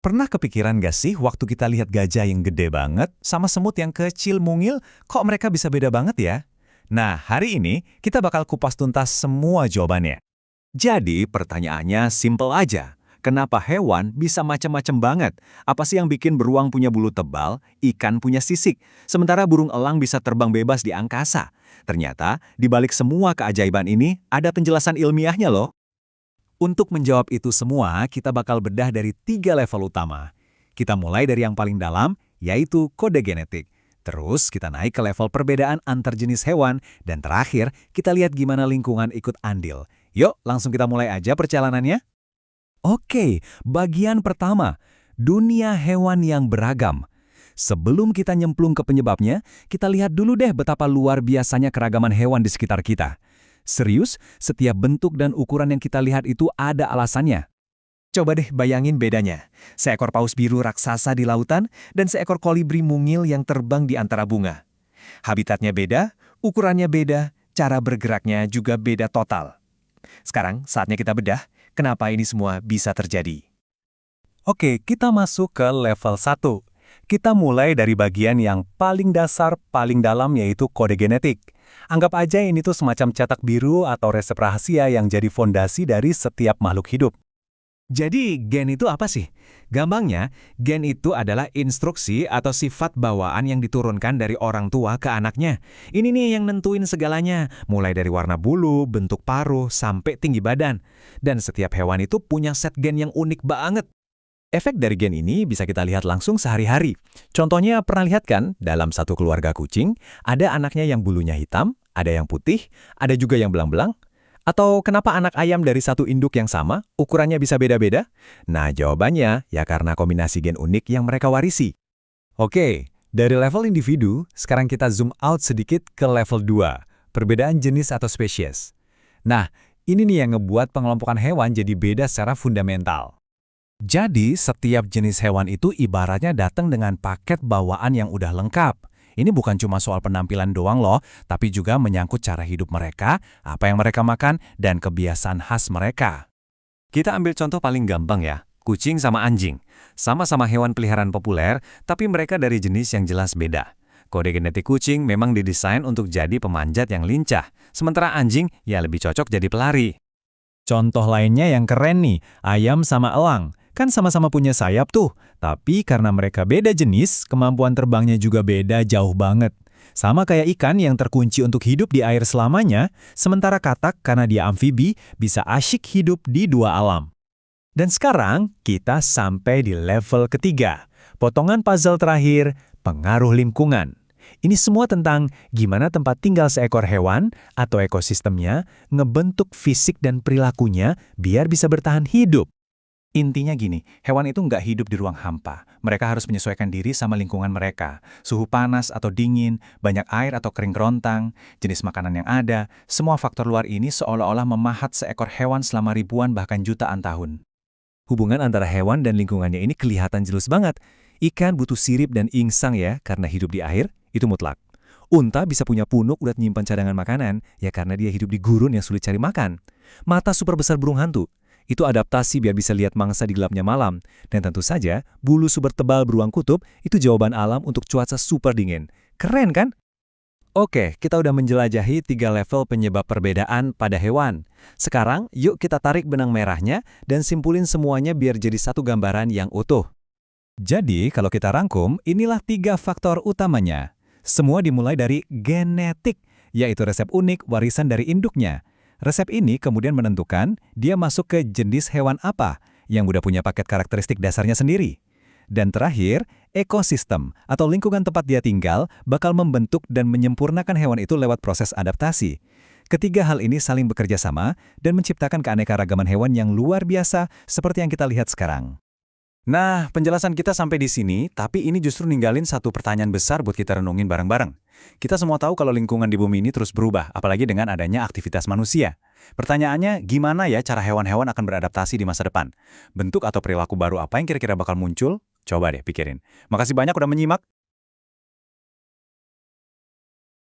Pernah kepikiran gak sih waktu kita lihat gajah yang gede banget sama semut yang kecil mungil, kok mereka bisa beda banget ya? Nah, hari ini kita bakal kupas tuntas semua jawabannya. Jadi, pertanyaannya simple aja. Kenapa hewan bisa macam-macam banget? Apa sih yang bikin beruang punya bulu tebal, ikan punya sisik, sementara burung elang bisa terbang bebas di angkasa? Ternyata, di balik semua keajaiban ini, ada penjelasan ilmiahnya loh. Untuk menjawab itu semua, kita bakal bedah dari 3 level utama. Kita mulai dari yang paling dalam, yaitu kode genetik. Terus kita naik ke level perbedaan antar jenis hewan, dan terakhir kita lihat gimana lingkungan ikut andil. Yuk, langsung kita mulai aja perjalanannya. Oke, bagian pertama, dunia hewan yang beragam. Sebelum kita nyemplung ke penyebabnya, kita lihat dulu deh betapa luar biasanya keragaman hewan di sekitar kita. Serius, setiap bentuk dan ukuran yang kita lihat itu ada alasannya. Coba deh bayangin bedanya. Seekor paus biru raksasa di lautan dan seekor kolibri mungil yang terbang di antara bunga. Habitatnya beda, ukurannya beda, cara bergeraknya juga beda total. Sekarang saatnya kita bedah kenapa ini semua bisa terjadi. Oke, kita masuk ke level 1. Kita mulai dari bagian yang paling dasar, paling dalam yaitu kode genetik. Anggap aja ini tuh semacam cetak biru atau resep rahasia yang jadi fondasi dari setiap makhluk hidup. Jadi, gen itu apa sih? Gampangnya, gen itu adalah instruksi atau sifat bawaan yang diturunkan dari orang tua ke anaknya. Ini nih yang nentuin segalanya, mulai dari warna bulu, bentuk paruh, sampai tinggi badan. Dan setiap hewan itu punya set gen yang unik banget. Efek dari gen ini bisa kita lihat langsung sehari-hari. Contohnya pernah lihat kan, dalam satu keluarga kucing, ada anaknya yang bulunya hitam, ada yang putih, ada juga yang belang-belang. Atau kenapa anak ayam dari satu induk yang sama, ukurannya bisa beda-beda? Nah, jawabannya ya karena kombinasi gen unik yang mereka warisi. Oke, dari level individu, sekarang kita zoom out sedikit ke level 2, perbedaan jenis atau spesies. Nah, ini nih yang ngebuat pengelompokan hewan jadi beda secara fundamental. Jadi, setiap jenis hewan itu ibaratnya datang dengan paket bawaan yang udah lengkap. Ini bukan cuma soal penampilan doang loh, tapi juga menyangkut cara hidup mereka, apa yang mereka makan, dan kebiasaan khas mereka. Kita ambil contoh paling gampang ya, kucing sama anjing. Sama-sama hewan peliharaan populer, tapi mereka dari jenis yang jelas beda. Kode genetik kucing memang didesain untuk jadi pemanjat yang lincah, sementara anjing ya lebih cocok jadi pelari. Contoh lainnya yang keren nih, ayam sama elang. Kan sama-sama punya sayap tuh, tapi karena mereka beda jenis, kemampuan terbangnya juga beda jauh banget. Sama kayak ikan yang terkunci untuk hidup di air selamanya, sementara katak karena dia amfibi bisa asyik hidup di dua alam. Dan sekarang kita sampai di level ketiga, potongan puzzle terakhir, pengaruh lingkungan. Ini semua tentang gimana tempat tinggal seekor hewan atau ekosistemnya ngebentuk fisik dan perilakunya biar bisa bertahan hidup. Intinya gini, hewan itu nggak hidup di ruang hampa. Mereka harus menyesuaikan diri sama lingkungan mereka. Suhu panas atau dingin, banyak air atau kering kerontang, jenis makanan yang ada, semua faktor luar ini seolah-olah memahat seekor hewan selama ribuan bahkan jutaan tahun. Hubungan antara hewan dan lingkungannya ini kelihatan jelas banget. Ikan butuh sirip dan insang ya, karena hidup di air, itu mutlak. Unta bisa punya punuk buat nyimpan cadangan makanan, ya karena dia hidup di gurun yang sulit cari makan. Mata super besar burung hantu. Itu adaptasi biar bisa lihat mangsa di gelapnya malam. Dan tentu saja, bulu super tebal beruang kutub itu jawaban alam untuk cuaca super dingin. Keren kan? Oke, kita udah menjelajahi 3 level penyebab perbedaan pada hewan. Sekarang, yuk kita tarik benang merahnya dan simpulin semuanya biar jadi satu gambaran yang utuh. Jadi, kalau kita rangkum, inilah 3 faktor utamanya. Semua dimulai dari genetik, yaitu resep unik warisan dari induknya. Resep ini kemudian menentukan dia masuk ke jenis hewan apa yang udah punya paket karakteristik dasarnya sendiri. Dan terakhir, ekosistem atau lingkungan tempat dia tinggal bakal membentuk dan menyempurnakan hewan itu lewat proses adaptasi. Ketiga hal ini saling bekerja sama dan menciptakan keanekaragaman hewan yang luar biasa seperti yang kita lihat sekarang. Nah, penjelasan kita sampai di sini, tapi ini justru ninggalin satu pertanyaan besar buat kita renungin bareng-bareng. Kita semua tahu kalau lingkungan di bumi ini terus berubah, apalagi dengan adanya aktivitas manusia. Pertanyaannya, gimana ya cara hewan-hewan akan beradaptasi di masa depan? Bentuk atau perilaku baru apa yang kira-kira bakal muncul? Coba deh pikirin. Makasih banyak udah menyimak.